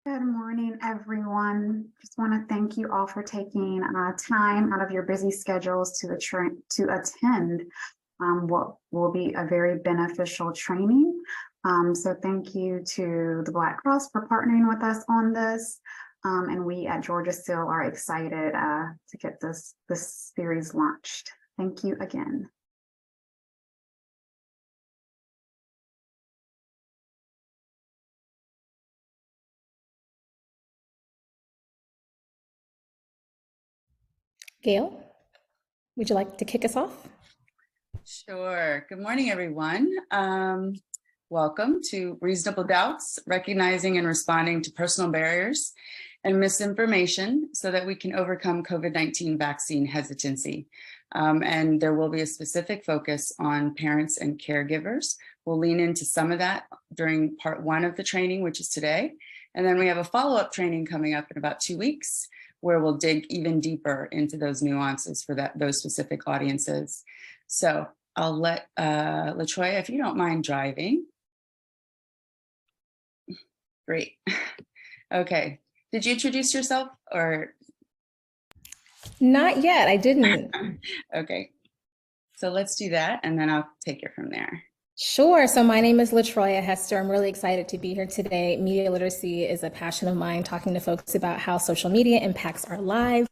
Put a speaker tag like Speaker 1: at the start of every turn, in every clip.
Speaker 1: Good morning, everyone. Just want to thank you all for taking time out of your busy schedules to attend what will be a very beneficial training. So thank you to the Black Cross for partnering with us on this. And we at Georgia CEAL are excited to get this series launched. Thank you again.
Speaker 2: Gail, would you like to kick us off?
Speaker 3: Sure. Good morning, everyone. Welcome to Reasonable Doubts, Recognizing and Responding to Personal Barriers and Misinformation so that we can overcome COVID-19 vaccine hesitancy. And there will be a specific focus on parents and caregivers. We'll lean into some of that during part one of the training, which is today. And then we have a follow-up training coming up in about 2 weeks, where we'll dig even deeper into those nuances for those specific audiences. So I'll let LaTroya, if you don't mind driving. Great. Okay. Did you introduce yourself or?
Speaker 2: Not yet, I didn't.
Speaker 3: Okay. So let's do that and then I'll take it from there.
Speaker 2: Sure. So my name is LaTroya Hester. I'm really excited to be here today. Media literacy is a passion of mine, talking to folks about how social media impacts our lives.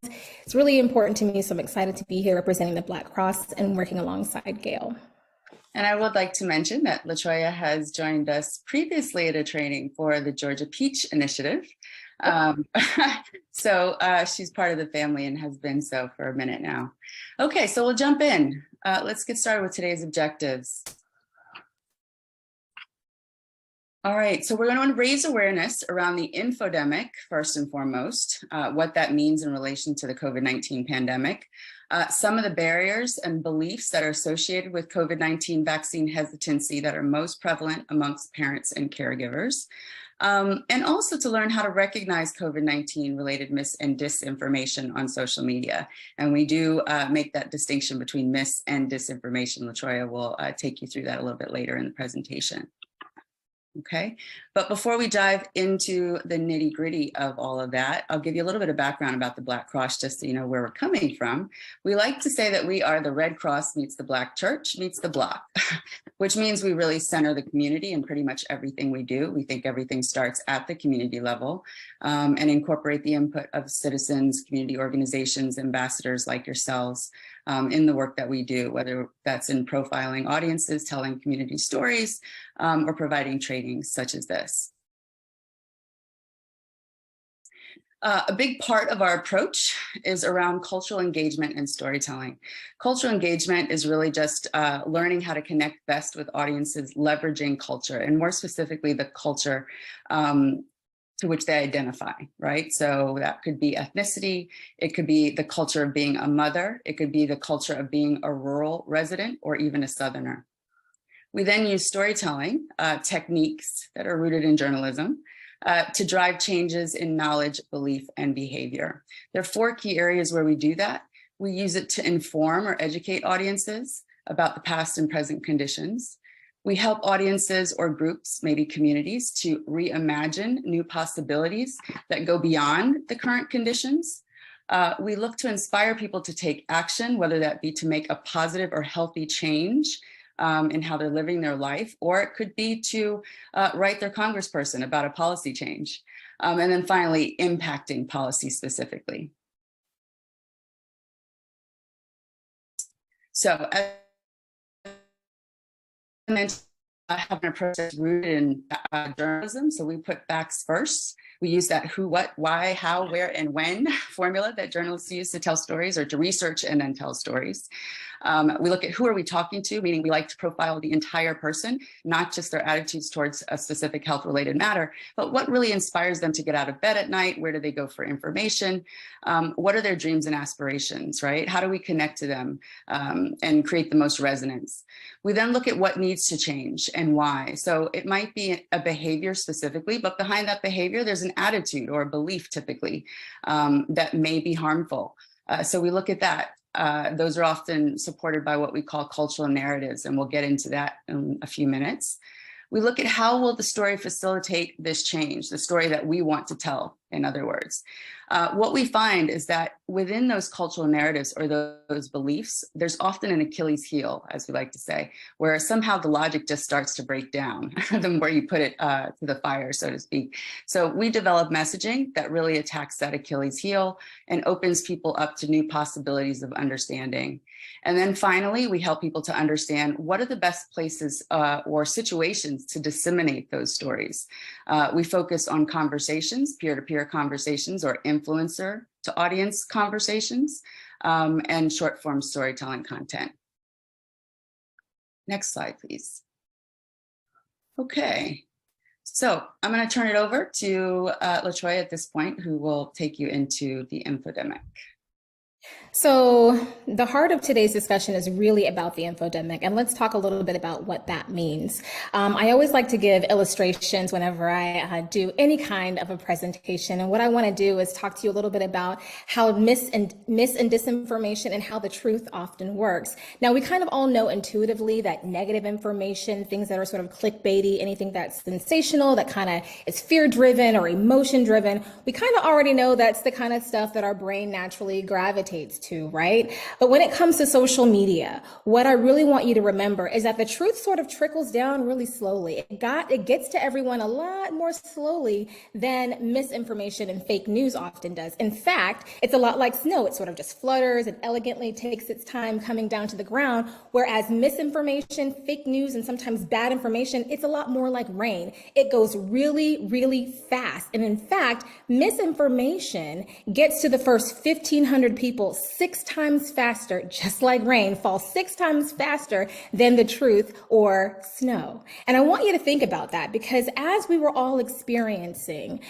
Speaker 2: It's really important to me, so I'm excited to be here representing the Black Cross and working alongside Gail.
Speaker 3: And I would like to mention that LaTroya has joined us previously at a training for the Georgia Peach Initiative. So she's part of the family and has been so for a minute now. Okay, so we'll jump in. Let's get started with today's objectives. All right, so we're going to raise awareness around the infodemic, first and foremost, what that means in relation to the COVID-19 pandemic, some of the barriers and beliefs that are associated with COVID-19 vaccine hesitancy that are most prevalent amongst parents and caregivers, and also to learn how to recognize COVID-19 related mis and disinformation on social media. And we do make that distinction between mis and disinformation. LaTroya will take you through that a little bit later in the presentation. Okay, but before we dive into the nitty gritty of all of that, I'll give you a little bit of background about the Black Cross, just so you know where we're coming from. We like to say that we are the Red Cross meets the Black Church meets the Block, which means we really center the community in pretty much everything we do. We think everything starts at the community level and incorporate the input of citizens, community organizations, ambassadors like yourselves in the work that we do, whether that's in profiling audiences, telling community stories, or providing trainings such as this. A big part of our approach is around cultural engagement and storytelling. Cultural engagement is really just learning how to connect best with audiences, leveraging culture, and more specifically, the culture to which they identify, right? So that could be ethnicity, it could be the culture of being a mother, it could be the culture of being a rural resident or even a Southerner. We then use storytelling techniques that are rooted in journalism to drive changes in knowledge, belief, and behavior. There are 4 key areas where we do that. We use it to inform or educate audiences about the past and present conditions. We help audiences or groups, maybe communities, to reimagine new possibilities that go beyond the current conditions. We look to inspire people to take action, whether that be to make a positive or healthy change in how they're living their life, or it could be to write their congressperson about a policy change. And then finally, impacting policy specifically. So, and then having a process rooted in journalism. So we put facts first. We use that who, what, why, how, where, and when formula that journalists use to tell stories or to research and then tell stories. We look at who are we talking to, meaning we like to profile the entire person, not just their attitudes towards a specific health-related matter, but what really inspires them to get out of bed at night? Where do they go for information? What are their dreams and aspirations, right? How do we connect to them and create the most resonance? We then look at what needs to change and why. So it might be a behavior specifically, but behind that behavior, there's an attitude or a belief typically that may be harmful. So we look at that. Those are often supported by what we call cultural narratives, and we'll get into that in a few minutes. We look at how will the story facilitate this change, the story that we want to tell, in other words. What we find is that within those cultural narratives or those beliefs, there's often an Achilles heel, as we like to say, where somehow the logic just starts to break down the more you put it to the fire, so to speak. So we develop messaging that really attacks that Achilles heel and opens people up to new possibilities of understanding. And then finally, we help people to understand what are the best places or situations to disseminate those stories. We focus on conversations, peer-to-peer conversations, or influencer to audience conversations, and short-form storytelling content. Next slide, please. Okay, so I'm going to turn it over to LaTroya at this point, who will take you into the infodemic.
Speaker 2: So the heart of today's discussion is really about the infodemic, and let's talk a little bit about what that means. I always like to give illustrations whenever I do any kind of a presentation, and what I want to do is talk to you a little bit about how mis and disinformation and how the truth often works. Now, we kind of all know intuitively that negative information, things that are sort of clickbaity, anything that's sensational, that kind of is fear-driven or emotion-driven, we kind of already know that's the kind of stuff that our brain naturally gravitates to, right? But when it comes to social media, what I really want you to remember is that the truth sort of trickles down really slowly. It gets to everyone a lot more slowly than misinformation and fake news often does. In fact, it's a lot like snow. It sort of just flutters and elegantly takes its time coming down to the ground, whereas misinformation, fake news, and sometimes bad information, it's a lot more like rain. It goes really, really fast. And in fact, misinformation gets to the first 1,500 people 6 times faster, just like rain, falls 6 times faster than the truth or snow. And I want you to think about that, because as we were all experiencing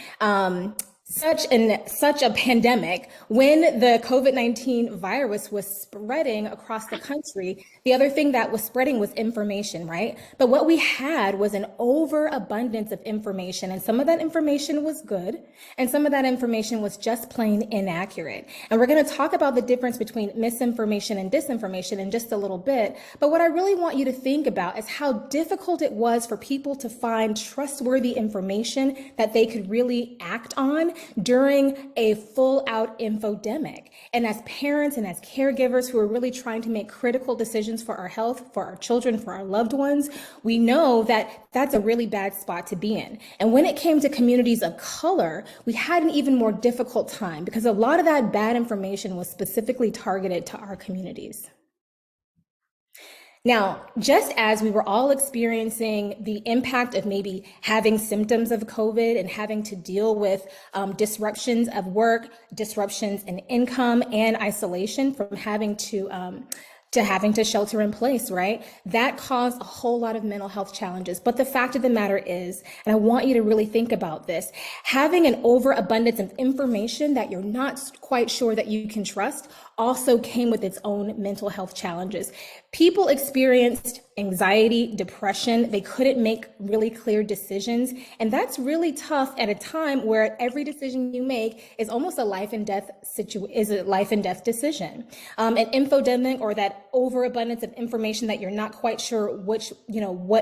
Speaker 2: such a pandemic, when the COVID-19 virus was spreading across the country, the other thing that was spreading was information, right? But what we had was an overabundance of information, and some of that information was good, and some of that information was just plain inaccurate. And we're going to talk about the difference between misinformation and disinformation in just a little bit. But what I really want you to think about is how difficult it was for people to find trustworthy information that they could really act on during a full-out infodemic. And as parents and as caregivers who are really trying to make critical decisions for our health, for our children, for our loved ones, we know that that's a really bad spot to be in. And when it came to communities of color, we had an even more difficult time, because a lot of that bad information was specifically targeted to our communities. Now, just as we were all experiencing the impact of maybe having symptoms of COVID and having to deal with disruptions of work, disruptions in income, and isolation from having to shelter in place, right? That caused a whole lot of mental health challenges. But the fact of the matter is, and I want you to really think about this, having an overabundance of information that you're not quite sure that you can trust also came with its own mental health challenges. People experienced anxiety, depression. They couldn't make really clear decisions. And that's really tough at a time where every decision you make is almost a life and death decision. An infodemic, or that overabundance of information that you're not quite sure what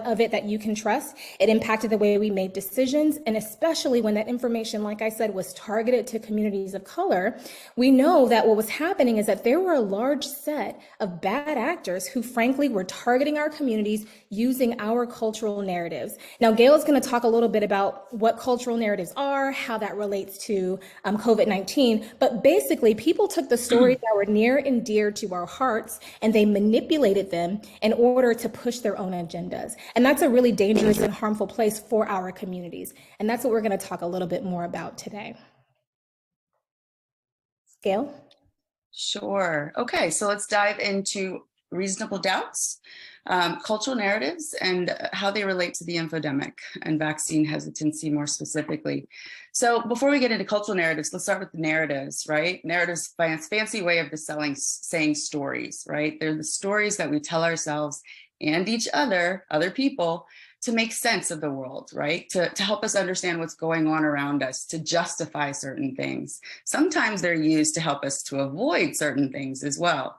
Speaker 2: of it that you can trust, it impacted the way we made decisions. And especially when that information, like I said, was targeted to communities of color, we know that what was happening is that there were a large set of bad actors who frankly were targeting our communities using our cultural narratives. Now, Gail is going to talk a little bit about what cultural narratives are, how that relates to COVID-19, but basically people took the stories that were near and dear to our hearts and they manipulated them in order to push their own agendas. And that's a really dangerous and harmful place for our communities. And that's what we're going to talk a little bit more about today. Gail?
Speaker 3: Sure. Okay, so let's dive into reasonable doubts, cultural narratives, and how they relate to the infodemic and vaccine hesitancy more specifically. So before we get into cultural narratives, let's start with the narratives, right? Narratives, by its fancy way of saying stories, right? They're the stories that we tell ourselves and each other people, to make sense of the world, right? To help us understand what's going on around us, to justify certain things. Sometimes they're used to help us to avoid certain things as well.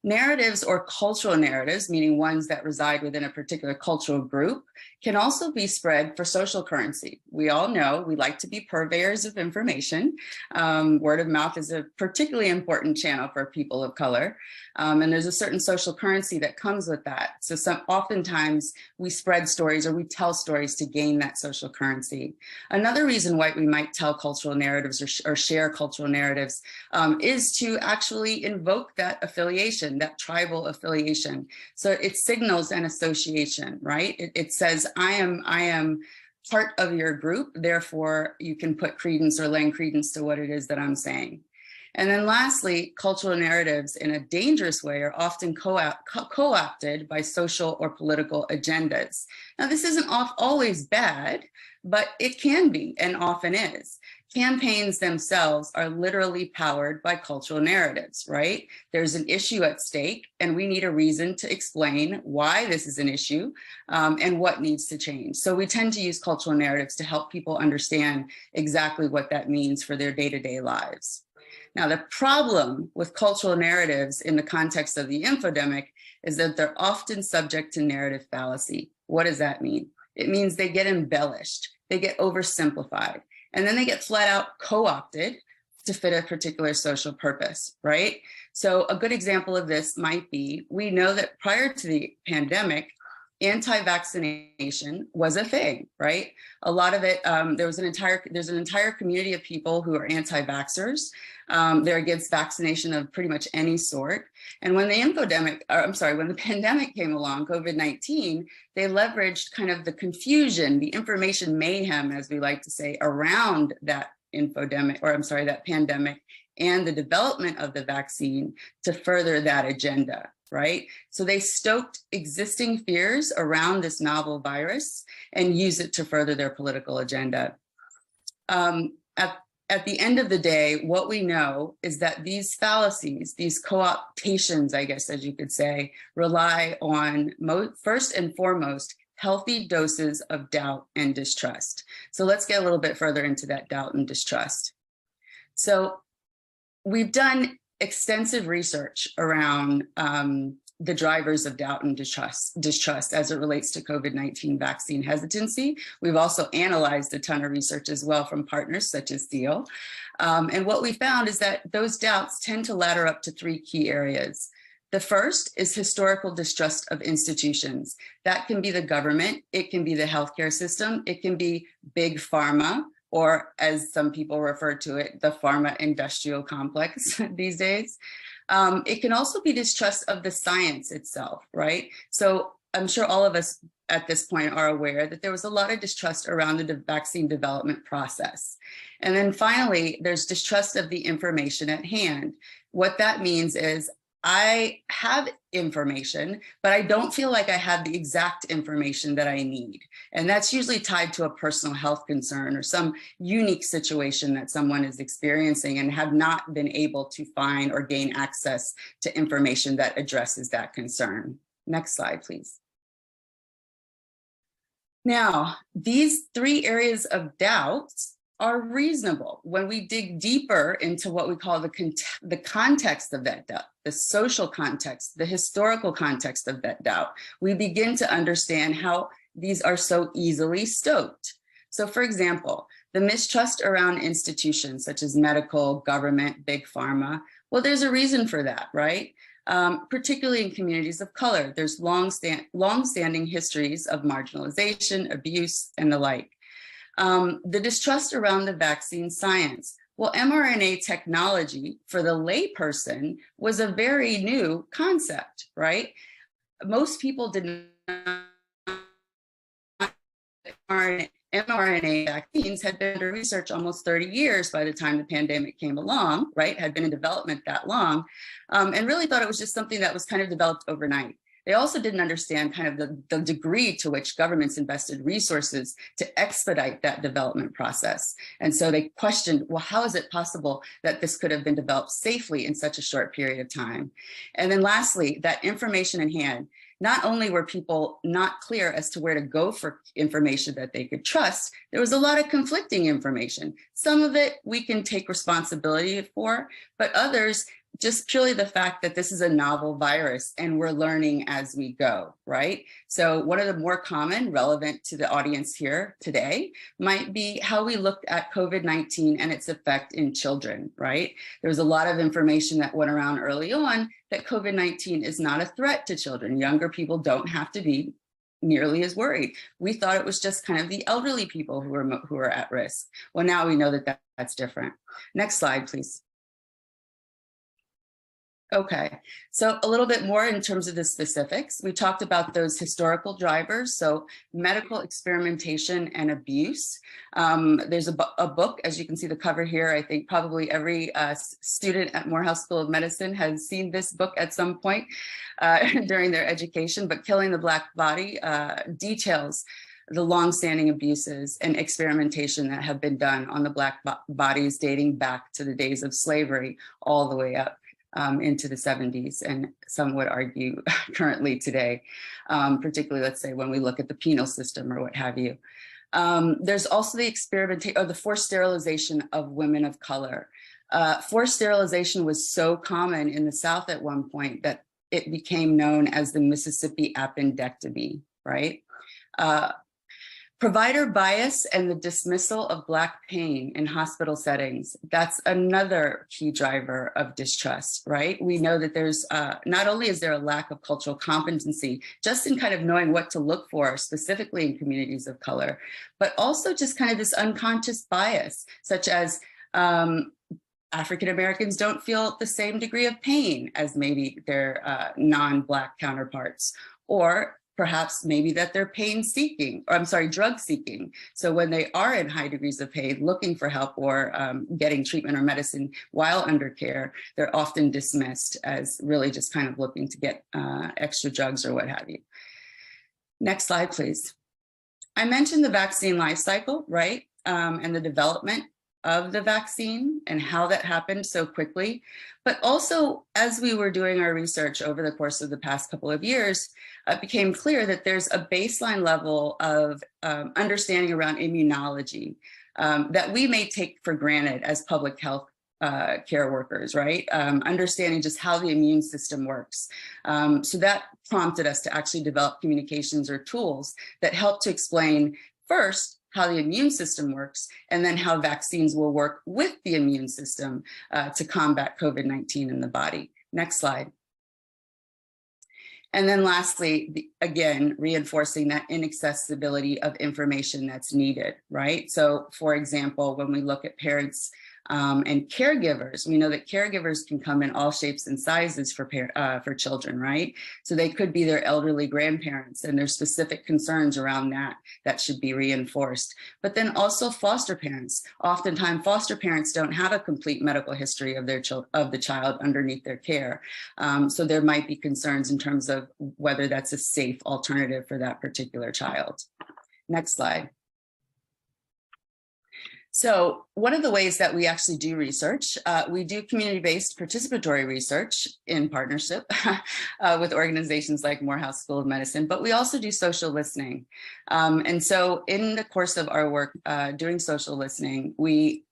Speaker 3: Narratives, or cultural narratives, meaning ones that reside within a particular cultural group, can also be spread for social currency. We all know we like to be purveyors of information. Word of mouth is a particularly important channel for people of color. And there's a certain social currency that comes with that. So oftentimes we spread stories or we tell stories to gain that social currency. Another reason why we might tell cultural narratives or share cultural narratives is to actually invoke that affiliation, that tribal affiliation. So it signals an association, right? It says, I am part of your group, therefore you can put credence or lend credence to what it is that I'm saying. And then lastly, cultural narratives in a dangerous way are often co-opted by social or political agendas. Now, this isn't always bad, but it can be and often is. Campaigns themselves are literally powered by cultural narratives, right? There's an issue at stake, and we need a reason to explain why this is an issue and what needs to change. So we tend to use cultural narratives to help people understand exactly what that means for their day-to-day lives. Now, the problem with cultural narratives in the context of the infodemic is that they're often subject to narrative fallacy. What does that mean? It means they get embellished, they get oversimplified, and then they get flat out co-opted to fit a particular social purpose, right? So a good example of this might be, we know that prior to the pandemic, anti-vaccination was a thing, right? A lot of it, there's an entire community of people who are anti-vaxxers. They're against vaccination of pretty much any sort. And when the pandemic came along, COVID-19, they leveraged kind of the confusion, the information mayhem, as we like to say, around that that pandemic and the development of the vaccine to further that agenda, right? So they stoked existing fears around this novel virus and use it to further their political agenda. At the end of the day, what we know is that these fallacies, these co-optations, I guess, as you could say, rely on first and foremost, healthy doses of doubt and distrust. So let's get a little bit further into that doubt and distrust. So we've done extensive research around the drivers of doubt and distrust as it relates to COVID-19 vaccine hesitancy. We've also analyzed a ton of research as well from partners such as CEAL. And what we found is that those doubts tend to ladder up to three key areas. The first is historical distrust of institutions. That can be the government, it can be the healthcare system, it can be big pharma, or as some people refer to it, the pharma industrial complex these days. It can also be distrust of the science itself, right? So I'm sure all of us at this point are aware that there was a lot of distrust around the vaccine development process. And then finally, there's distrust of the information at hand. What that means is I have information, but I don't feel like I have the exact information that I need. And that's usually tied to a personal health concern or some unique situation that someone is experiencing and have not been able to find or gain access to information that addresses that concern. Next slide, please. Now, these three areas of doubts are reasonable when we dig deeper into what we call the context of that doubt, the social context, the historical context of that doubt. We begin to understand how these are so easily stoked. So for example, the mistrust around institutions such as medical, government, big pharma, well, there's a reason for that, right? Particularly in communities of color, there's long-standing histories of marginalization, abuse, and the like. The distrust around the vaccine science. Well, mRNA technology for the layperson was a very new concept, right? Most people did not. mRNA vaccines had been under research almost 30 years by the time the pandemic came along, right? Had been in development that long, and really thought it was just something that was kind of developed overnight. They also didn't understand kind of the degree to which governments invested resources to expedite that development process. And so they questioned, well, how is it possible that this could have been developed safely in such a short period of time? And then lastly, that information in hand. Not only were people not clear as to where to go for information that they could trust, there was a lot of conflicting information. Some of it we can take responsibility for, but others just purely the fact that this is a novel virus and we're learning as we go, right? So one of the more common, relevant to the audience here today, might be how we looked at COVID-19 and its effect in children, right? There was a lot of information that went around early on that COVID-19 is not a threat to children. Younger people don't have to be nearly as worried. We thought it was just kind of the elderly people who are at risk. Well, now we know that that's different. Next slide, please. Okay, so a little bit more in terms of the specifics. We talked about those historical drivers, so medical experimentation and abuse. There's a book, as you can see the cover here. I think probably every student at Morehouse School of Medicine has seen this book at some point during their education, but Killing the Black Body details the longstanding abuses and experimentation that have been done on the Black bodies dating back to the days of slavery all the way up into the 70s, and some would argue currently today, particularly, let's say, when we look at the penal system or what have you. There's also the experimentation or the forced sterilization of women of color. Forced sterilization was so common in the South at one point that it became known as the Mississippi appendectomy, right? Provider bias and the dismissal of Black pain in hospital settings, that's another key driver of distrust, right? We know that there's, not only is there a lack of cultural competency, just in kind of knowing what to look for, specifically in communities of color, but also just kind of this unconscious bias, such as African Americans don't feel the same degree of pain as maybe their non-Black counterparts, or perhaps maybe that they're pain seeking, or I'm sorry, drug seeking. So when they are in high degrees of pain, looking for help or getting treatment or medicine while under care, they're often dismissed as really just kind of looking to get extra drugs or what have you. Next slide, please. I mentioned the vaccine life cycle, right? And the development of the vaccine and how that happened so quickly. But also, as we were doing our research over the course of the past couple of years, it became clear that there's a baseline level of understanding around immunology that we may take for granted as public health care workers, right? Understanding just how the immune system works. So that prompted us to actually develop communications or tools that help to explain first how the immune system works, and then how vaccines will work with the immune system to combat COVID-19 in the body. Next slide. And then lastly, again, reinforcing that inaccessibility of information that's needed, right? So for example, when we look at parents and caregivers, we know that caregivers can come in all shapes and sizes for children, right? So they could be their elderly grandparents, and there's specific concerns around that should be reinforced. But then also foster parents. Oftentimes foster parents don't have a complete medical history of the child underneath their care. So there might be concerns in terms of whether that's a safe alternative for that particular child. Next slide. So one of the ways that we actually do research, we do community-based participatory research in partnership with organizations like Morehouse School of Medicine, but we also do social listening. And so in the course of our work doing social listening, we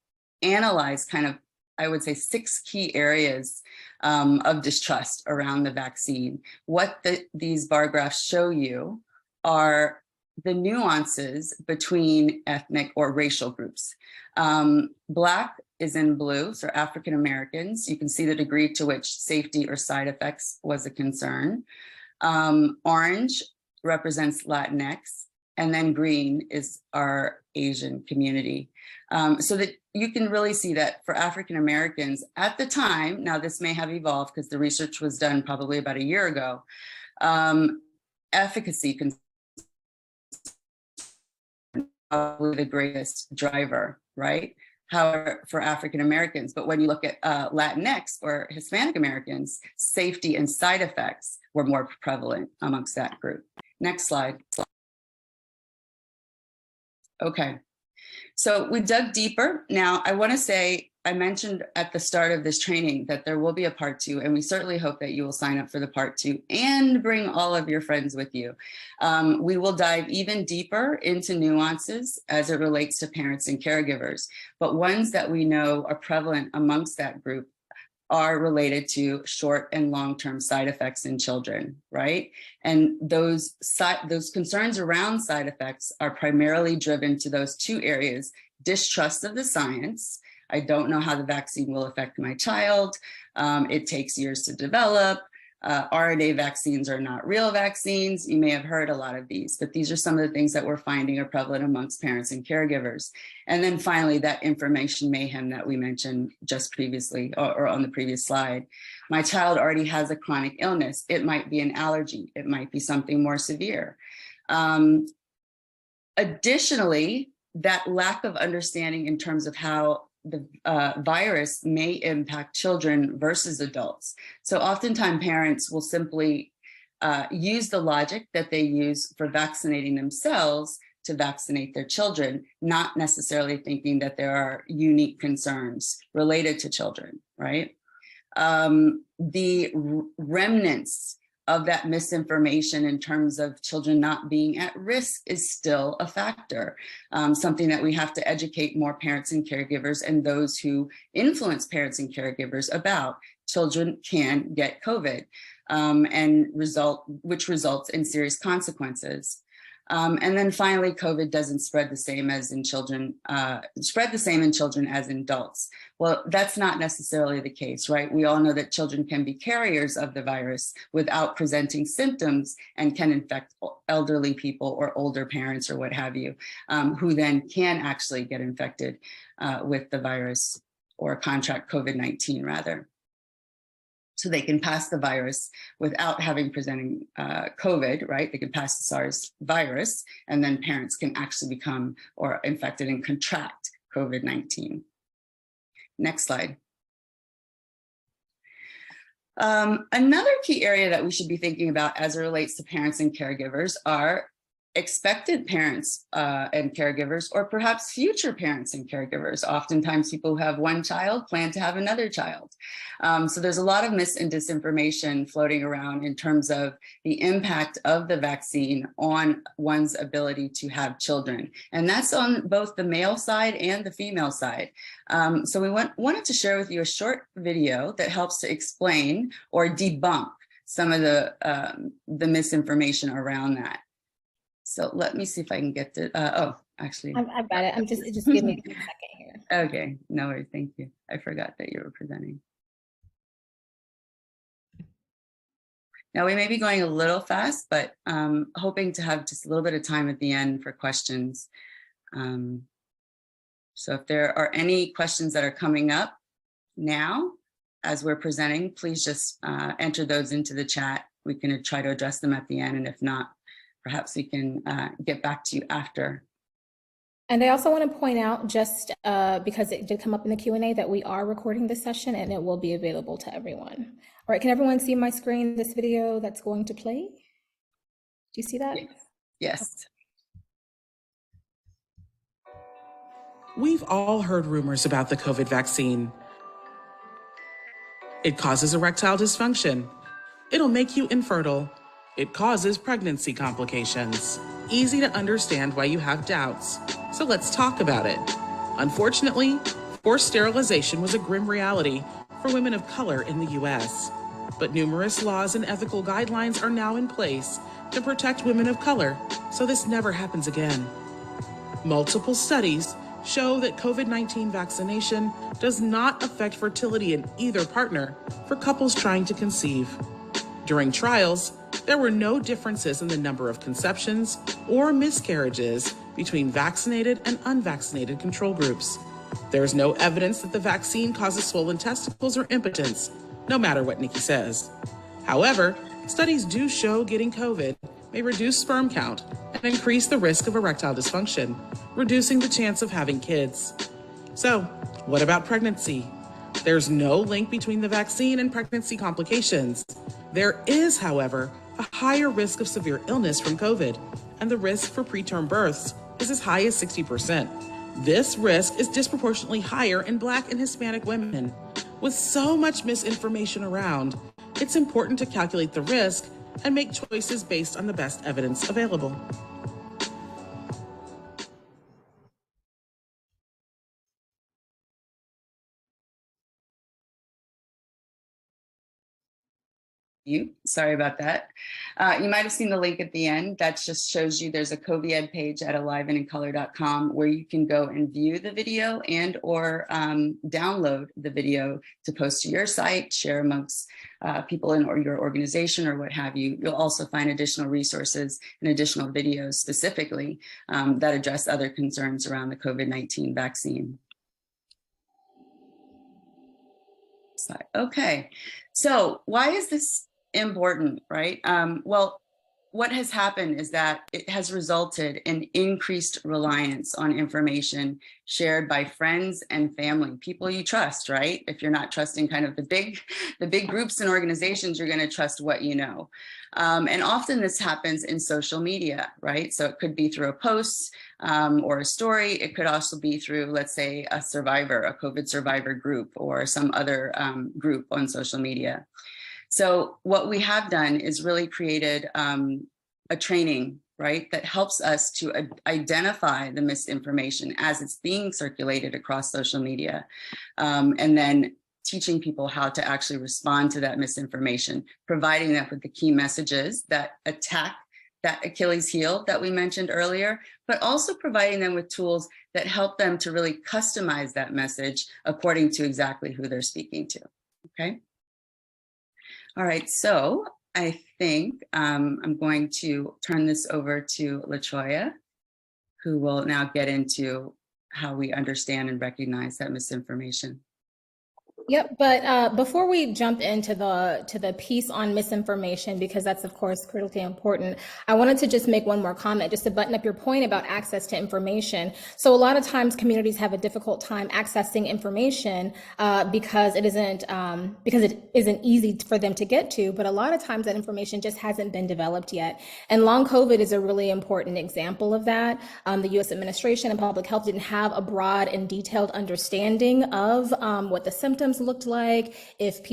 Speaker 3: analyze kind of, I would say, 6 key areas of distrust around the vaccine. What these bar graphs show you are the nuances between ethnic or racial groups. Black is in blue, so African Americans. You can see the degree to which safety or side effects was a concern. Orange represents Latinx, and then green is our Asian community. So that you can really see that for African Americans at the time, now this may have evolved because the research was done probably about a year ago, efficacy probably the greatest driver, right? However, for African Americans, but when you look at Latinx or Hispanic Americans, safety and side effects were more prevalent amongst that group. Next slide. Okay, so we dug deeper. Now I want to say, I mentioned at the start of this training that there will be a part 2, and we certainly hope that you will sign up for the part 2 and bring all of your friends with you. We will dive even deeper into nuances as it relates to parents and caregivers, but ones that we know are prevalent amongst that group are related to short and long-term side effects in children, right? And those concerns around side effects are primarily driven to those two areas: distrust of the science. I don't know how the vaccine will affect my child. It takes years to develop. RNA vaccines are not real vaccines. You may have heard a lot of these, but these are some of the things that we're finding are prevalent amongst parents and caregivers. And then finally, that information mayhem that we mentioned just previously or on the previous slide. My child already has a chronic illness. It might be an allergy. It might be something more severe. Additionally, that lack of understanding in terms of how the virus may impact children versus adults. So oftentimes parents will simply use the logic that they use for vaccinating themselves to vaccinate their children, not necessarily thinking that there are unique concerns related to children, right? The remnants of that misinformation in terms of children not being at risk is still a factor, something that we have to educate more parents and caregivers and those who influence parents and caregivers about. Children can get COVID which results in serious consequences. And then finally, COVID doesn't spread the same as in children, as in adults. Well, that's not necessarily the case, right? We all know that children can be carriers of the virus without presenting symptoms and can infect elderly people or older parents or what have you, who then can actually get infected with the virus or contract COVID-19 rather. So they can pass the virus without having presenting COVID, right? They can pass the SARS virus, and then parents can actually become or infected and contract COVID-19. Next slide. Another key area that we should be thinking about as it relates to parents and caregivers are expected parents and caregivers, or perhaps future parents and caregivers. Oftentimes people who have one child plan to have another child. So there's a lot of mis and disinformation floating around in terms of the impact of the vaccine on one's ability to have children. And that's on both the male side and the female side. So we wanted to share with you a short video that helps to explain or debunk some of the misinformation around that. So let me see if I can get to, actually.
Speaker 2: I've got it. Just give me a second here.
Speaker 3: Okay, no worries, thank you. I forgot that you were presenting. Now we may be going a little fast, but hoping to have just a little bit of time at the end for questions. So if there are any questions that are coming up now as we're presenting, please just enter those into the chat. We can try to address them at the end, and if not, perhaps we can get back to you after.
Speaker 2: And I also want to point out, just because it did come up in the Q&A, that we are recording this session and it will be available to everyone. All right, can everyone see my screen, this video that's going to play? Do you see that?
Speaker 3: Yes.
Speaker 4: We've all heard rumors about the COVID vaccine. It causes erectile dysfunction. It'll make you infertile. It causes pregnancy complications. Easy to understand why you have doubts. So let's talk about it. Unfortunately, forced sterilization was a grim reality for women of color in the US. But numerous laws and ethical guidelines are now in place to protect women of color, so this never happens again. Multiple studies show that COVID-19 vaccination does not affect fertility in either partner for couples trying to conceive. During trials, there were no differences in the number of conceptions or miscarriages between vaccinated and unvaccinated control groups. There is no evidence that the vaccine causes swollen testicles or impotence, no matter what Nikki says. However, studies do show getting COVID may reduce sperm count and increase the risk of erectile dysfunction, reducing the chance of having kids. So, what about pregnancy? There's no link between the vaccine and pregnancy complications. There is, however, a higher risk of severe illness from COVID, and the risk for preterm births is as high as 60%. This risk is disproportionately higher in Black and Hispanic women. With so much misinformation around, it's important to calculate the risk and make choices based on the best evidence available.
Speaker 3: you. Sorry about that. You might have seen the link at the end. That just shows you there's a COVID page at aliveandincolor.com where you can go and view the video and or download the video to post to your site, share amongst people in your organization or what have you. You'll also find additional resources and additional videos specifically that address other concerns around the COVID-19 vaccine. Okay, so why is this important, right? Well, what has happened is that it has resulted in increased reliance on information shared by friends and family, people you trust, right? If you're not trusting kind of the big groups and organizations, you're going to trust what you know. And often this happens in social media, right? So it could be through a post or a story. It could also be through, let's say, a COVID survivor group or some other group on social media. So what we have done is really created a training, right, that helps us to identify the misinformation as it's being circulated across social media, and then teaching people how to actually respond to that misinformation, providing them with the key messages that attack that Achilles heel that we mentioned earlier, but also providing them with tools that help them to really customize that message according to exactly who they're speaking to, okay? All right, so I think I'm going to turn this over to LaTroya, who will now get into how we understand and recognize that misinformation.
Speaker 2: Yep, but before we jump into the piece on misinformation, because that's of course critically important, I wanted to just make one more comment, just to button up your point about access to information. So a lot of times communities have a difficult time accessing information because it isn't easy for them to get to, but a lot of times that information just hasn't been developed yet. And long COVID is a really important example of that. The U.S. administration and public health didn't have a broad and detailed understanding of what the symptoms looked like, if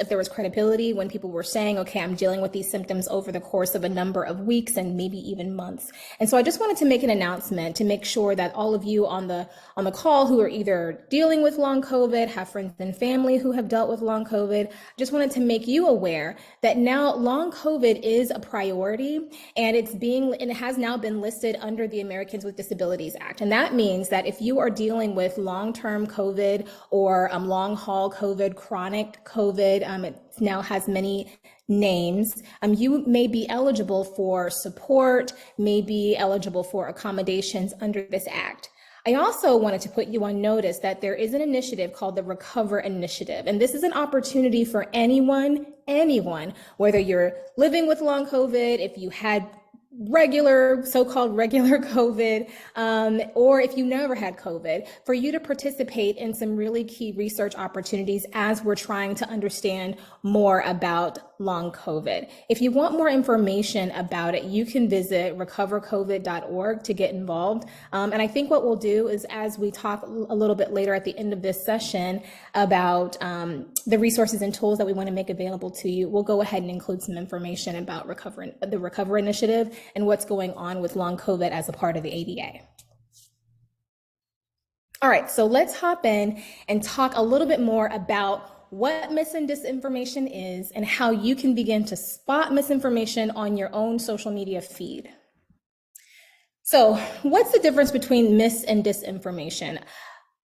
Speaker 2: there was credibility when people were saying, okay, I'm dealing with these symptoms over the course of a number of weeks and maybe even months. And so I just wanted to make an announcement to make sure that all of you on the call who are either dealing with long COVID, have friends and family who have dealt with long COVID, just wanted to make you aware that now long COVID is a priority, and it has now been listed under the Americans with Disabilities Act. And that means that if you are dealing with long-term COVID or long haul COVID, chronic COVID, it now has many names, you may be eligible for support, may be eligible for accommodations under this act. I also wanted to put you on notice that there is an initiative called the Recover Initiative, and this is an opportunity for anyone, whether you're living with long COVID, if you had so-called regular COVID, or if you never had COVID, for you to participate in some really key research opportunities as we're trying to understand more about long COVID. If you want more information about it, you can visit recovercovid.org to get involved. And I think what we'll do is, as we talk a little bit later at the end of this session about the resources and tools that we want to make available to you, we'll go ahead and include some information about the Recover Initiative and what's going on with long COVID as a part of the ADA. All right, so let's hop in and talk a little bit more about what mis and disinformation is and how you can begin to spot misinformation on your own social media feed. So what's the difference between mis and disinformation?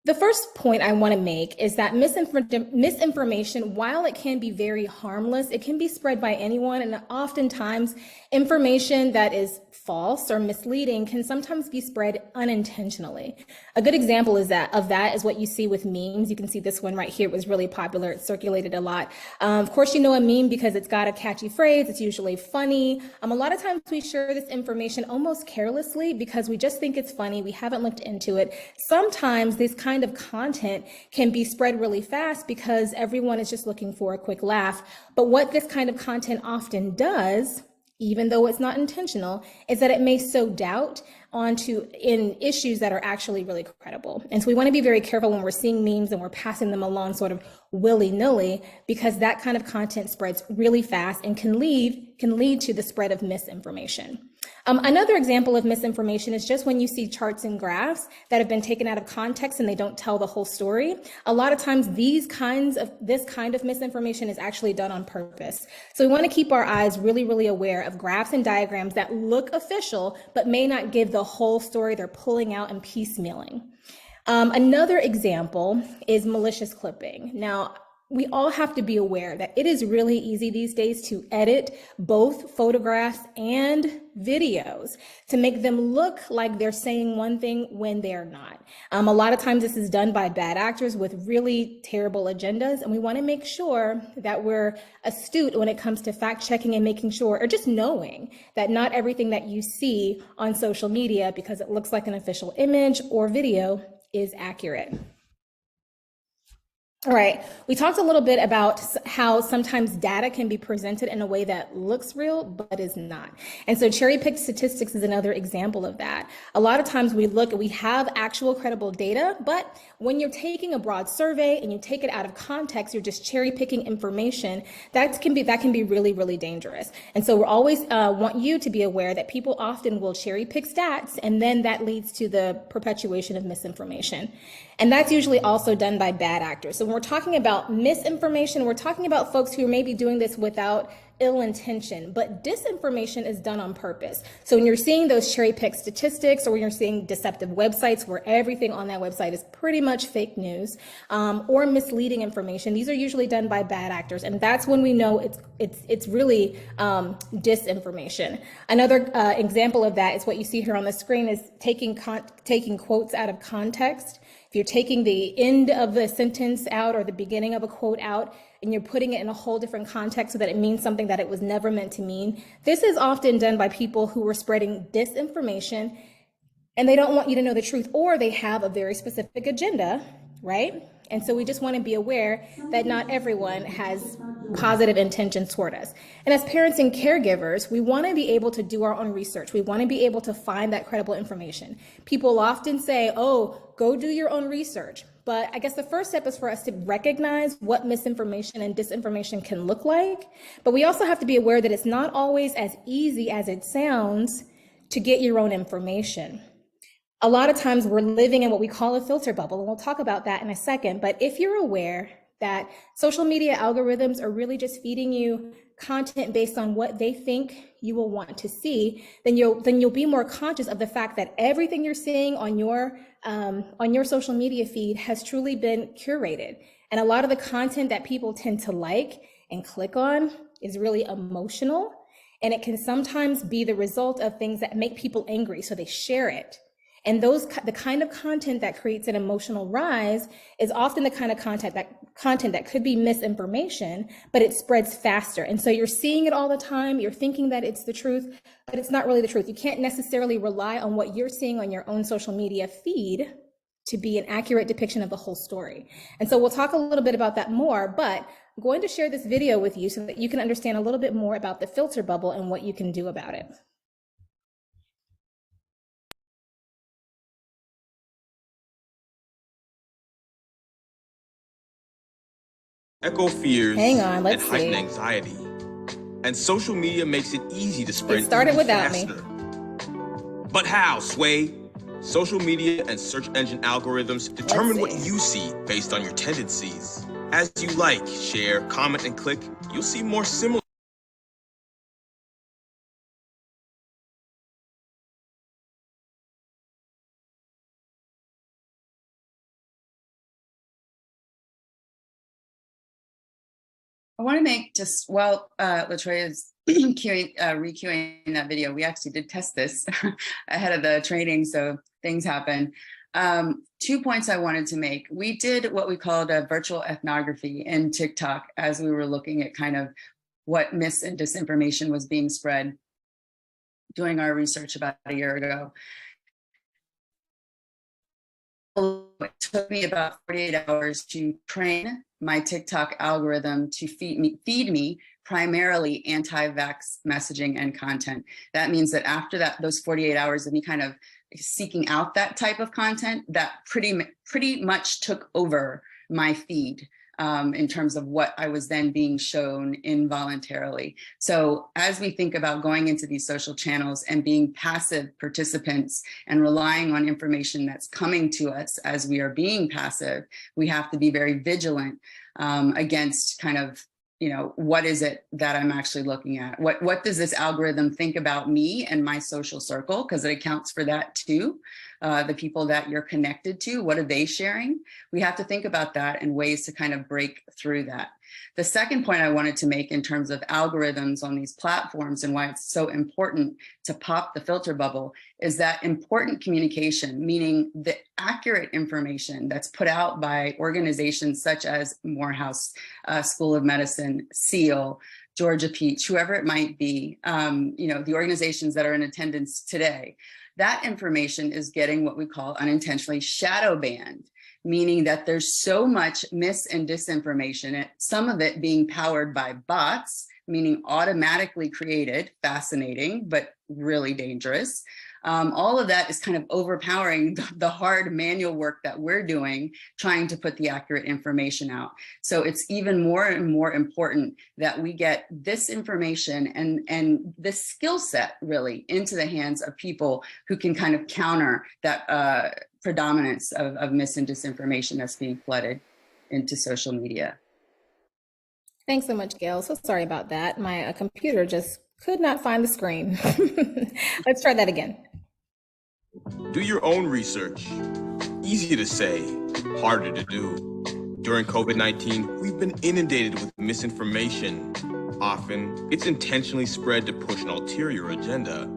Speaker 2: The first point I want to make is that misinformation, while it can be very harmless, it can be spread by anyone, and oftentimes information that is false or misleading can sometimes be spread unintentionally. A good example of that is what you see with memes. You can see this one right here. It was really popular. It circulated a lot. Of course, you know a meme because it's got a catchy phrase. It's usually funny. A lot of times we share this information almost carelessly because we just think it's funny. We haven't looked into it. Sometimes this kind of content can be spread really fast because everyone is just looking for a quick laugh. But what this kind of content often does, even though it's not intentional, is that it may sow doubt in issues that are actually really credible. And so we want to be very careful when we're seeing memes and we're passing them along sort of willy-nilly, because that kind of content spreads really fast and can lead to the spread of misinformation. Another example of misinformation is just when you see charts and graphs that have been taken out of context and they don't tell the whole story. A lot of times this kind of misinformation is actually done on purpose. So we want to keep our eyes really, really aware of graphs and diagrams that look official, but may not give the whole story. They're pulling out and piecemealing. Another example is malicious clipping. Now, we all have to be aware that it is really easy these days to edit both photographs and videos to make them look like they're saying one thing when they're not. A lot of times this is done by bad actors with really terrible agendas, and we want to make sure that we're astute when it comes to fact checking and making sure, or just knowing that not everything that you see on social media because it looks like an official image or video is accurate. All right, we talked a little bit about how sometimes data can be presented in a way that looks real, but is not. And so cherry-picked statistics is another example of that. A lot of times we have actual credible data, but when you're taking a broad survey and you take it out of context, you're just cherry-picking information, that can be really, really dangerous. And so we always want you to be aware that people often will cherry-pick stats, and then that leads to the perpetuation of misinformation. And that's usually also done by bad actors. So when we're talking about misinformation, we're talking about folks who may be doing this without ill intention, but disinformation is done on purpose. So when you're seeing those cherry-picked statistics, or when you're seeing deceptive websites where everything on that website is pretty much fake news, or misleading information, these are usually done by bad actors, and that's when we know it's really disinformation. Another example of that is what you see here on the screen is taking quotes out of context. If you're taking the end of the sentence out or the beginning of a quote out and you're putting it in a whole different context so that it means something that it was never meant to mean, this is often done by people who are spreading disinformation and they don't want you to know the truth, or they have a very specific agenda, right? And so we just want to be aware that not everyone has positive intentions toward us. And as parents and caregivers, we want to be able to do our own research. We want to be able to find that credible information. People often say, oh, go do your own research. But I guess the first step is for us to recognize what misinformation and disinformation can look like. But we also have to be aware that it's not always as easy as it sounds to get your own information. A lot of times we're living in what we call a filter bubble, and we'll talk about that in a second. But if you're aware that social media algorithms are really just feeding you content based on what they think you will want to see, then you'll be more conscious of the fact that everything you're seeing on your social media feed has truly been curated. And a lot of the content that people tend to like and click on is really emotional, and it can sometimes be the result of things that make people angry, so they share it. And the kind of content that creates an emotional rise is often the kind of content that could be misinformation, but it spreads faster. And so you're seeing it all the time, you're thinking that it's the truth, but it's not really the truth. You can't necessarily rely on what you're seeing on your own social media feed to be an accurate depiction of the whole story. And so we'll talk a little bit about that more, but I'm going to share this video with you so that you can understand a little bit more about the filter bubble and what you can do about it.
Speaker 5: Echo fears
Speaker 2: Hang on,
Speaker 5: and
Speaker 2: let's
Speaker 5: heighten
Speaker 2: see.
Speaker 5: anxiety. And social media makes it easy to spread
Speaker 2: It started
Speaker 5: even
Speaker 2: without me.
Speaker 5: faster. But how, Sway? Social media and search engine algorithms determine what you see based on your tendencies. As you like, share, comment, and click, you'll see more similar.
Speaker 3: I want to make just, while LaToya's re-queuing that video, we actually did test this ahead of the training, so things happen. 2 points I wanted to make. We did what we called a virtual ethnography in TikTok as we were looking at kind of what mis and disinformation was being spread, doing our research about a year ago. It took me about 48 hours to train my TikTok algorithm to feed me primarily anti-vax messaging and content. That means that after those 48 hours of me kind of seeking out that type of content, that pretty much took over my feed. in terms of what I was then being shown involuntarily. So as we think about going into these social channels and being passive participants and relying on information that's coming to us as we are being passive, we have to be very vigilant against kind of, what is it that I'm actually looking at? What does this algorithm think about me and my social circle? Because it accounts for that too. The people that you're connected to, what are they sharing? We have to think about that and ways to kind of break through that. The second point I wanted to make in terms of algorithms on these platforms and why it's so important to pop the filter bubble is that important communication, meaning the accurate information that's put out by organizations such as Morehouse School of Medicine, CEAL, Georgia Peach, whoever it might be, the organizations that are in attendance today. That information is getting what we call unintentionally shadow banned, meaning that there's so much mis and disinformation, some of it being powered by bots, meaning automatically created, fascinating, but really dangerous. All of that is kind of overpowering the hard manual work that we're doing, trying to put the accurate information out. So it's even more and more important that we get this information and this skill set really into the hands of people who can kind of counter that predominance of mis and disinformation that's being flooded into social media.
Speaker 2: Thanks so much, Gail. So sorry about that. My computer just could not find the screen. Let's try that again.
Speaker 5: Do your own research. Easy to say, harder to do. During COVID-19, we've been inundated with misinformation. Often, it's intentionally spread to push an ulterior agenda.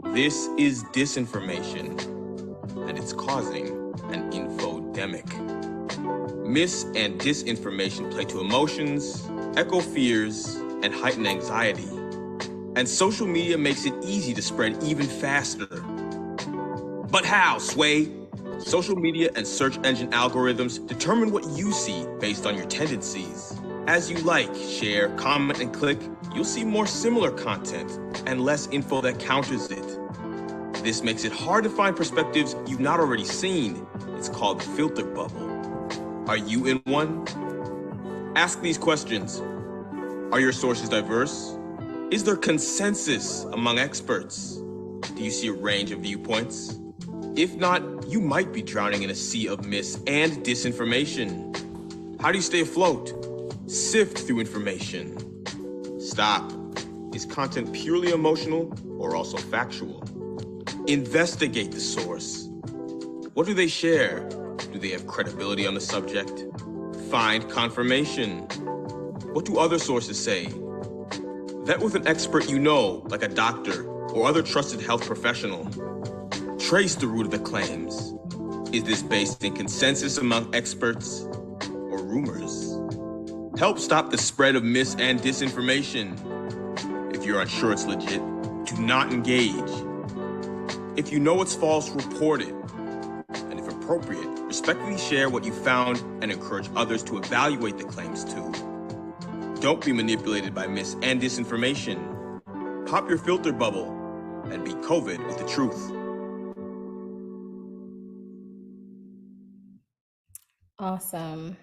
Speaker 5: This is disinformation, and it's causing an infodemic. Mis and disinformation play to emotions, echo fears, and heighten anxiety. And social media makes it easy to spread even faster. But how, Sway? Social media and search engine algorithms determine what you see based on your tendencies. As you like, share, comment, and click, you'll see more similar content and less info that counters it. This makes it hard to find perspectives you've not already seen. It's called the filter bubble. Are you in one? Ask these questions. Are your sources diverse? Is there consensus among experts? Do you see a range of viewpoints? If not, you might be drowning in a sea of mis and disinformation. How do you stay afloat? Sift through information. Stop. Is content purely emotional or also factual? Investigate the source. What do they share? Do they have credibility on the subject? Find confirmation. What do other sources say? Vet with an expert you know, like a doctor or other trusted health professional. Trace the root of the claims. Is this based in consensus among experts or rumors? Help stop the spread of mis and disinformation. If you're unsure it's legit, do not engage. If you know it's false, report it. And if appropriate, respectfully share what you found and encourage others to evaluate the claims too. Don't be manipulated by mis and disinformation. Pop your filter bubble and beat COVID with the truth.
Speaker 2: Awesome.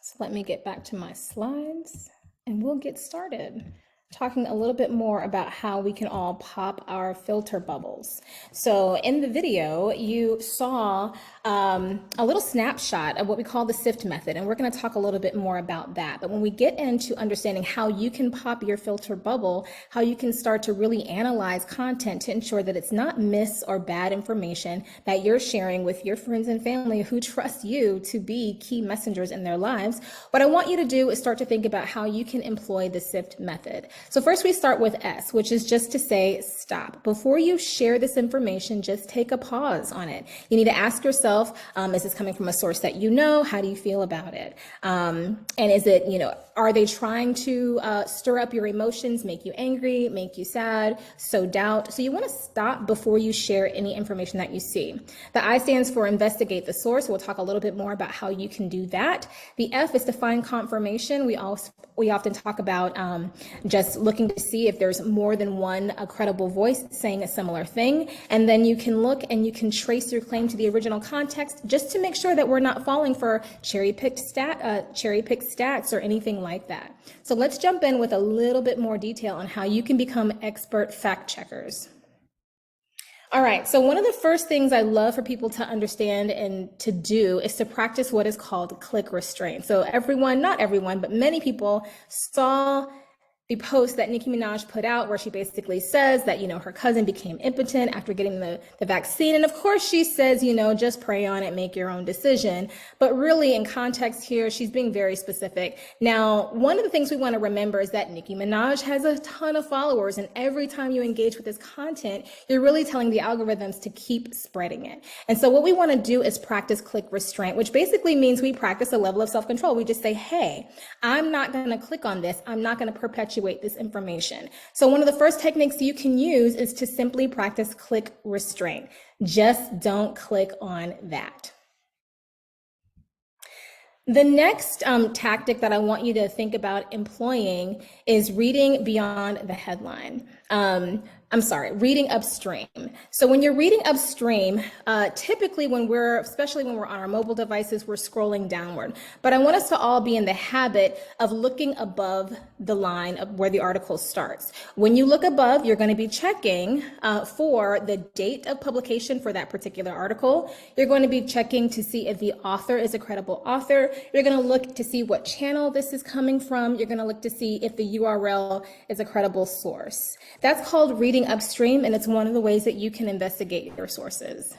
Speaker 2: So let me get back to my slides and we'll get started talking a little bit more about how we can all pop our filter bubbles. So in the video, you saw a little snapshot of what we call the SIFT method, and we're going to talk a little bit more about that. But when we get into understanding how you can pop your filter bubble, how you can start to really analyze content to ensure that it's not mis or bad information that you're sharing with your friends and family who trust you to be key messengers in their lives, what I want you to do is start to think about how you can employ the SIFT method. So first we start with S, which is just to say stop. Before you share this information, just take a pause on it. You need to ask yourself, is this coming from a source that you know? How do you feel about it? And is it, are they trying to stir up your emotions, make you angry, make you sad, sow doubt? So you want to stop before you share any information that you see. The I stands for investigate the source. We'll talk a little bit more about how you can do that. The F is to find confirmation. We often talk about just just looking to see if there's more than one credible voice saying a similar thing. And then you can look and you can trace your claim to the original context just to make sure that we're not falling for cherry-picked stats or anything like that. So let's jump in with a little bit more detail on how you can become expert fact checkers. All right, so one of the first things I love for people to understand and to do is to practice what is called click restraint. So everyone, not everyone, but many people saw the post that Nicki Minaj put out where she basically says that, her cousin became impotent after getting the vaccine. And of course she says, just pray on it, make your own decision. But really in context here, she's being very specific. Now, one of the things we want to remember is that Nicki Minaj has a ton of followers. And every time you engage with this content, you're really telling the algorithms to keep spreading it. And so what we want to do is practice click restraint, which basically means we practice a level of self-control. We just say, hey, I'm not going to click on this. I'm not going to perpetuate this information. So one of the first techniques you can use is to simply practice click restraint. Just don't click on that. The next tactic that I want you to think about employing is reading beyond the headline. Reading upstream. So when you're reading upstream, typically especially when we're on our mobile devices, we're scrolling downward. But I want us to all be in the habit of looking above the line of where the article starts. When you look above, you're going to be checking for the date of publication for that particular article. You're going to be checking to see if the author is a credible author. You're going to look to see what channel this is coming from. You're going to look to see if the URL is a credible source. That's called reading upstream, and it's one of the ways that you can investigate your sources.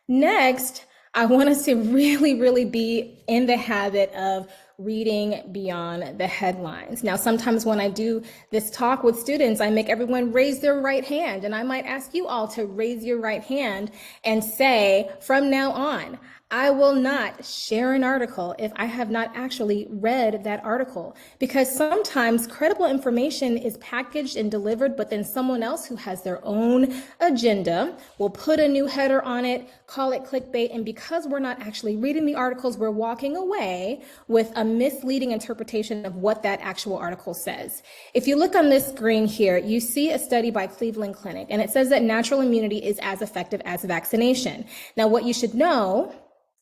Speaker 2: Next, I want us to really be in the habit of reading beyond the headlines. Now, sometimes when I do this talk with students, I make everyone raise their right hand, and I might ask you all to raise your right hand and say, from now on, I will not share an article if I have not actually read that article, because sometimes credible information is packaged and delivered, but then someone else who has their own agenda will put a new header on it, call it clickbait, and because we're not actually reading the articles, we're walking away with a misleading interpretation of what that actual article says. If you look on this screen here, you see a study by Cleveland Clinic, and it says that natural immunity is as effective as vaccination. Now, what you should know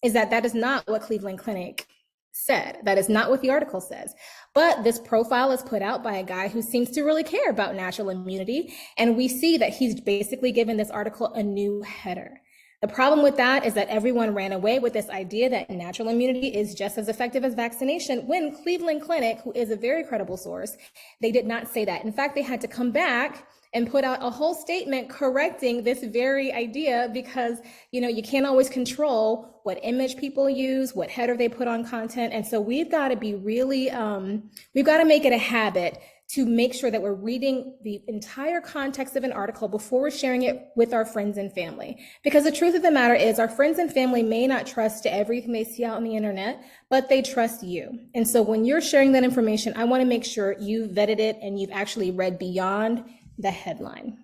Speaker 2: is that that is not what Cleveland Clinic said. That is not what the article says. But this profile is put out by a guy who seems to really care about natural immunity. And we see that he's basically given this article a new header. The problem with that is that everyone ran away with this idea that natural immunity is just as effective as vaccination, when Cleveland Clinic, who is a very credible source, they did not say that. In fact, they had to come back and put out a whole statement correcting this very idea, because you can't always control what image people use, what header they put on content. And so we've got to be really, we've got to make it a habit to make sure that we're reading the entire context of an article before we're sharing it with our friends and family. Because the truth of the matter is, our friends and family may not trust everything they see out on the internet, but they trust you. And so when you're sharing that information, I want to make sure you've vetted it and you've actually read beyond the headline.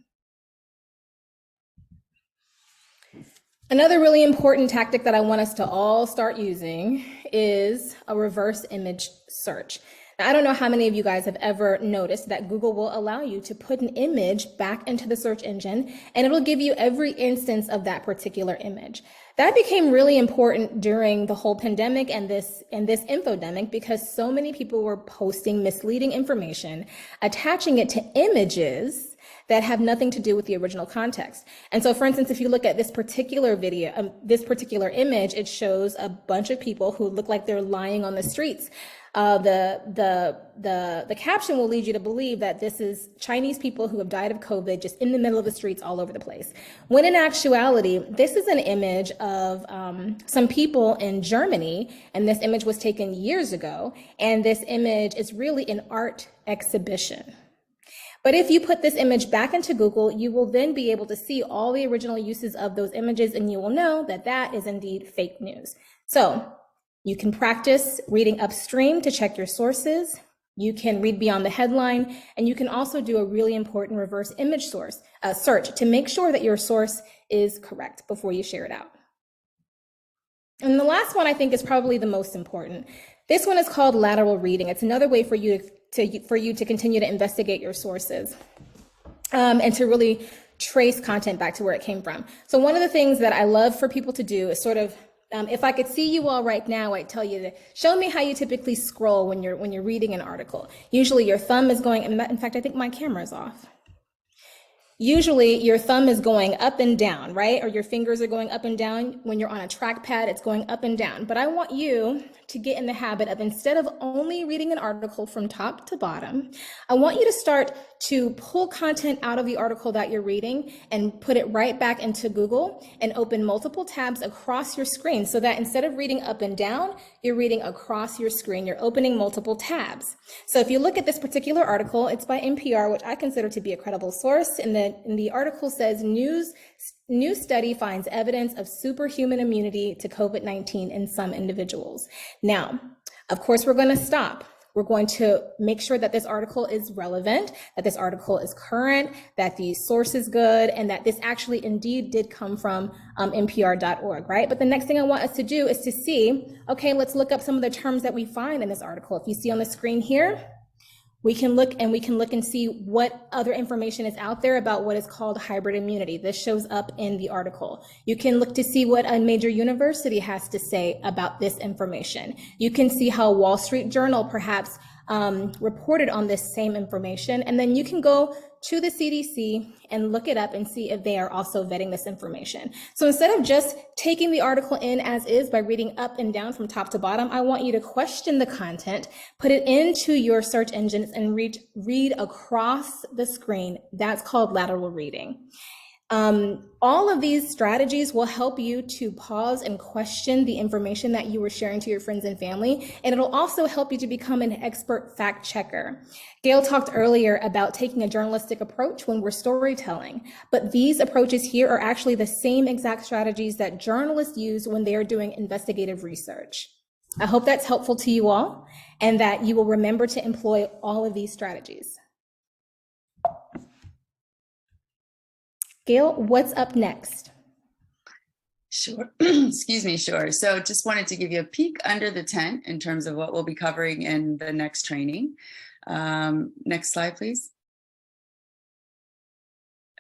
Speaker 2: Another really important tactic that I want us to all start using is a reverse image search. Now, I don't know how many of you guys have ever noticed that Google will allow you to put an image back into the search engine, and it'll give you every instance of that particular image. That became really important during the whole pandemic and this infodemic, because so many people were posting misleading information, attaching it to images that have nothing to do with the original context. And so, for instance, if you look at this particular video, this particular image, it shows a bunch of people who look like they're lying on the streets. The caption will lead you to believe that this is Chinese people who have died of COVID just in the middle of the streets all over the place. When in actuality, this is an image of some people in Germany, and this image was taken years ago, and this image is really an art exhibition. But if you put this image back into Google, you will then be able to see all the original uses of those images, and you will know that that is indeed fake news. So you can practice reading upstream to check your sources. You can read beyond the headline, and you can also do a really important reverse image search to make sure that your source is correct before you share it out. And the last one I think is probably the most important. This one is called lateral reading. It's another way for you to continue to investigate your sources and to really trace content back to where it came from. So one of the things that I love for people to do is sort of, if I could see you all right now, I'd tell you to show me how you typically scroll when you're reading an article. Usually your thumb is going, in fact, I think my camera is off. Usually your thumb is going up and down, right? Or your fingers are going up and down. When you're on a trackpad, it's going up and down. But I want you to get in the habit of, instead of only reading an article from top to bottom, I want you to start to pull content out of the article that you're reading and put it right back into Google and open multiple tabs across your screen, so that instead of reading up and down, you're reading across your screen. You're opening multiple tabs. So if you look at this particular article, it's by NPR, which I consider to be a credible source. And the article says, new study finds evidence of superhuman immunity to COVID-19 in some individuals. Now, of course, we're going to stop. We're going to make sure that this article is relevant, that this article is current, that the source is good, and that this actually indeed did come from NPR.org, right? But the next thing I want us to do is to see, okay, let's look up some of the terms that we find in this article. If you see on the screen here, we can look and see what other information is out there about what is called hybrid immunity. This shows up in the article. You can look to see what a major university has to say about this information. You can see how Wall Street Journal perhaps reported on this same information, and then you can go to the CDC and look it up and see if they are also vetting this information. So instead of just taking the article in as is by reading up and down from top to bottom, I want you to question the content, put it into your search engines, and read across the screen. That's called lateral reading. All of these strategies will help you to pause and question the information that you were sharing to your friends and family, and it'll also help you to become an expert fact checker. Gail talked earlier about taking a journalistic approach when we're storytelling, but these approaches here are actually the same exact strategies that journalists use when they are doing investigative research. I hope that's helpful to you all, and that you will remember to employ all of these strategies. Gail, what's up next?
Speaker 3: Sure. Excuse me. Sure. So just wanted to give you a peek under the tent in terms of what we'll be covering in the next training. Next slide, please.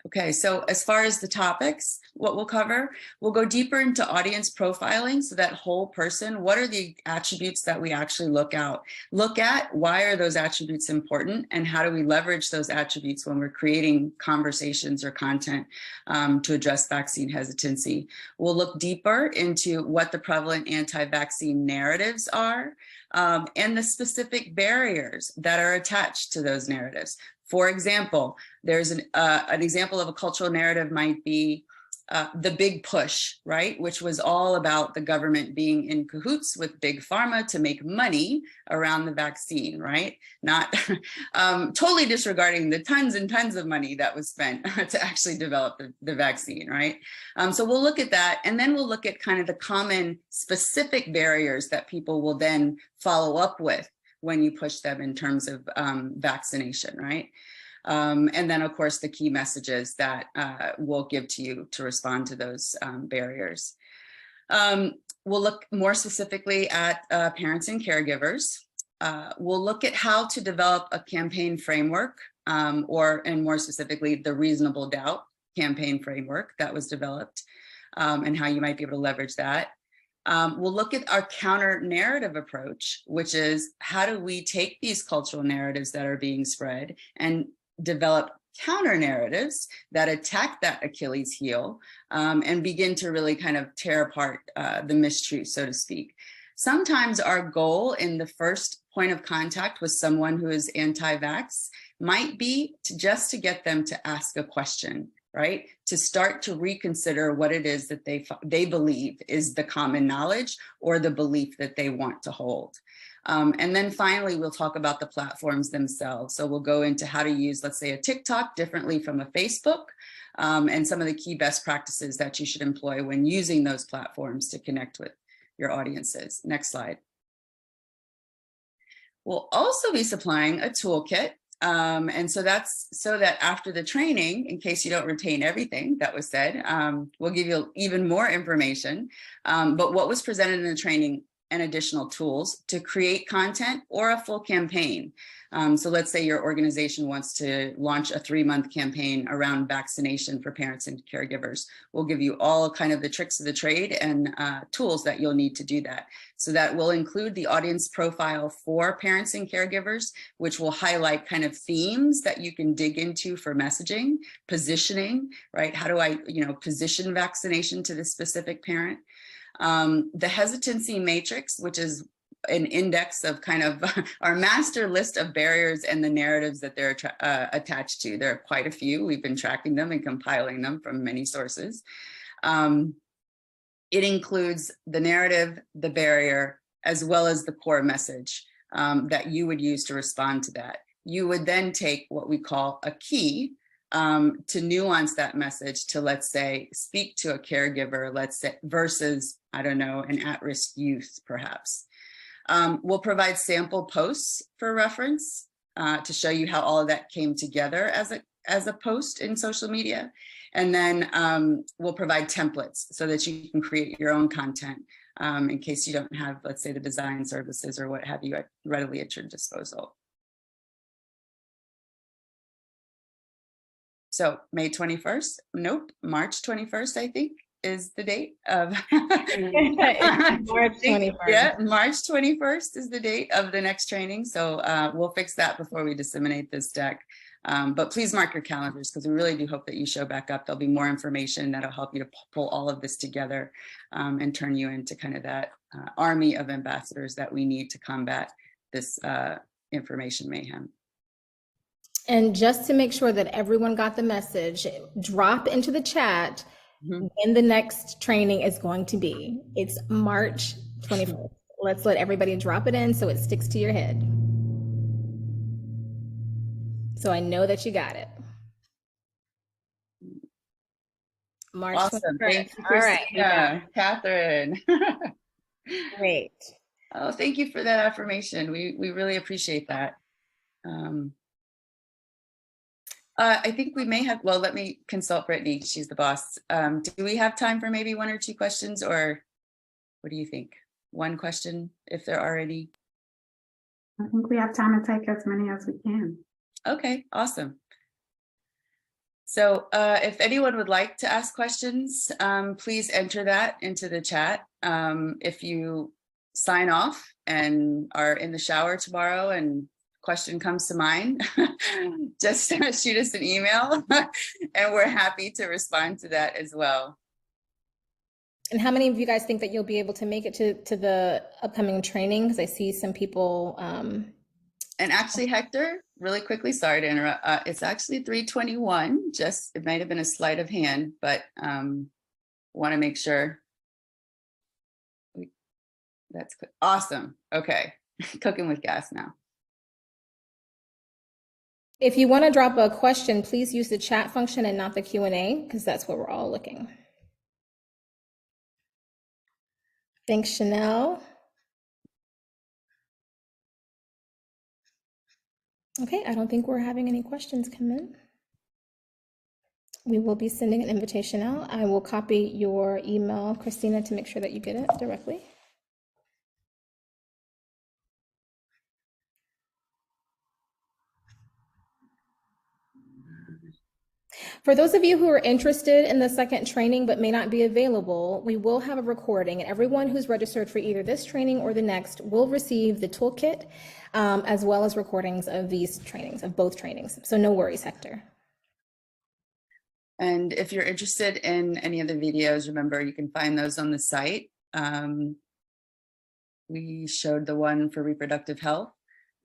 Speaker 3: Okay, so as far as the topics, what we'll cover, we'll go deeper into audience profiling. So that whole person, what are the attributes that we actually look at? Why are those attributes important? And how do we leverage those attributes when we're creating conversations or content to address vaccine hesitancy? We'll look deeper into what the prevalent anti-vaccine narratives are and the specific barriers that are attached to those narratives. For example, there's an example of a cultural narrative might be the big push, right? Which was all about the government being in cahoots with big pharma to make money around the vaccine, right? Not totally disregarding the tons and tons of money that was spent to actually develop the vaccine, right? So we'll look at that, and then we'll look at kind of the common specific barriers that people will then follow up with when you push them in terms of vaccination, right? And then, of course, the key messages that we'll give to you to respond to those barriers. We'll look more specifically at parents and caregivers. We'll look at how to develop a campaign framework, and more specifically, the reasonable doubt campaign framework that was developed, and how you might be able to leverage that. We'll look at our counter narrative approach, which is how do we take these cultural narratives that are being spread and develop counter narratives that attack that Achilles heel and begin to really kind of tear apart the mistruth, so to speak. Sometimes our goal in the first point of contact with someone who is anti-vax might be just to get them to ask a question, right? To start to reconsider what it is that they believe is the common knowledge or the belief that they want to hold. And then finally, we'll talk about the platforms themselves. So we'll go into how to use, let's say, a TikTok differently from a Facebook, and some of the key best practices that you should employ when using those platforms to connect with your audiences. Next slide. We'll also be supplying a toolkit. And so that's so that after the training, in case you don't retain everything that was said, we'll give you even more information. But what was presented in the training and additional tools to create content or a full campaign. So let's say your organization wants to launch a 3-month campaign around vaccination for parents and caregivers. We'll give you all kind of the tricks of the trade and tools that you'll need to do that. So that will include the audience profile for parents and caregivers, which will highlight kind of themes that you can dig into for messaging, positioning, right? How do I, position vaccination to this specific parent? The hesitancy matrix, which is an index of kind of our master list of barriers and the narratives that they're attached to. There are quite a few. We've been tracking them and compiling them from many sources. It includes the narrative, the barrier, as well as the core message that you would use to respond to that. You would then take what we call a key to nuance that message to, let's say, speak to a caregiver, let's say, versus, I don't know, an at-risk youth, perhaps. We'll provide sample posts for reference to show you how all of that came together as a post in social media. And then we'll provide templates so that you can create your own content in case you don't have, let's say, the design services or what have you readily at your disposal. So May 21st, nope, March 21st, I think, is the date of
Speaker 2: March 21st.
Speaker 3: Yeah, March 21st is the date of the next training. So we'll fix that before we disseminate this deck. But please mark your calendars because we really do hope that you show back up. There'll be more information that'll help you to pull all of this together and turn you into kind of that army of ambassadors that we need to combat this information mayhem.
Speaker 2: And just to make sure that everyone got the message, drop into the chat when the next training is going to be. It's March 21st. Let's let everybody drop it in so it sticks to your head. So I know that you got it. March
Speaker 3: awesome.
Speaker 2: 21st.
Speaker 3: Thank you,
Speaker 2: all right,
Speaker 3: yeah, Catherine.
Speaker 2: Great.
Speaker 3: Oh, thank you for that affirmation. We really appreciate that. I think we may have, well, let me consult Brittany. She's the boss. Do we have time for maybe 1 or 2 questions, or what do you think? 1 question, if there are any?
Speaker 1: I think we have time to take as many as we can.
Speaker 3: Okay, awesome. So if anyone would like to ask questions, please enter that into the chat. If you sign off and are in the shower tomorrow and question comes to mind, just shoot us an email and we're happy to respond to that as well.
Speaker 2: And how many of you guys think that you'll be able to make it to the upcoming training? Because I see some people.
Speaker 3: And actually, Hector, really quickly, sorry to interrupt. It's actually 3:21. Just it might have been a sleight of hand, but want to make sure. That's good. Awesome. Okay, cooking with gas now.
Speaker 2: If you want to drop a question, please use the chat function and not the Q&A, because that's where we're all looking. Thanks, Chanel. Okay, I don't think we're having any questions come in. We will be sending an invitation out. I will copy your email, Christina, to make sure that you get it directly. For those of you who are interested in the second training but may not be available, we will have a recording, and everyone who's registered for either this training or the next will receive the toolkit as well as recordings of these trainings, of both trainings. So no worries, Hector.
Speaker 3: And if you're interested in any of the videos, remember you can find those on the site. We showed the one for reproductive health,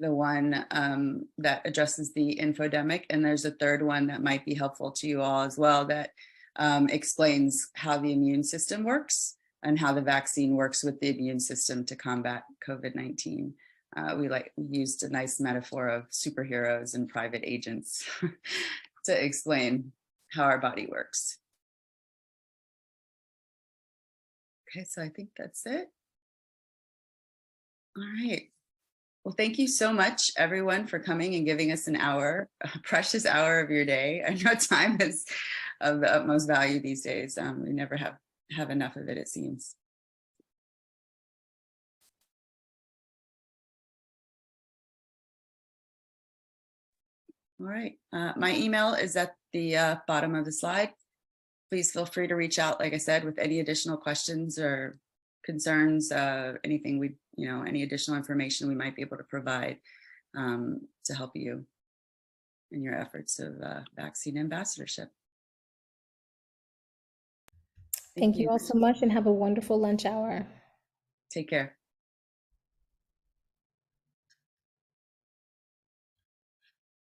Speaker 3: the one that addresses the infodemic, and there's a third one that might be helpful to you all as well that explains how the immune system works and how the vaccine works with the immune system to combat COVID-19. We used a nice metaphor of superheroes and private agents to explain how our body works. Okay, so I think that's it. All right. Well, thank you so much, everyone, for coming and giving us an hour, a precious hour of your day. I know time is of the utmost value these days. We never have enough of it, it seems. All right. My email is at the bottom of the slide. Please feel free to reach out, like I said, with any additional questions or concerns, anything we, any additional information we might be able to provide to help you in your efforts of vaccine ambassadorship.
Speaker 2: Thank you all so much and have a wonderful lunch hour.
Speaker 3: Take care.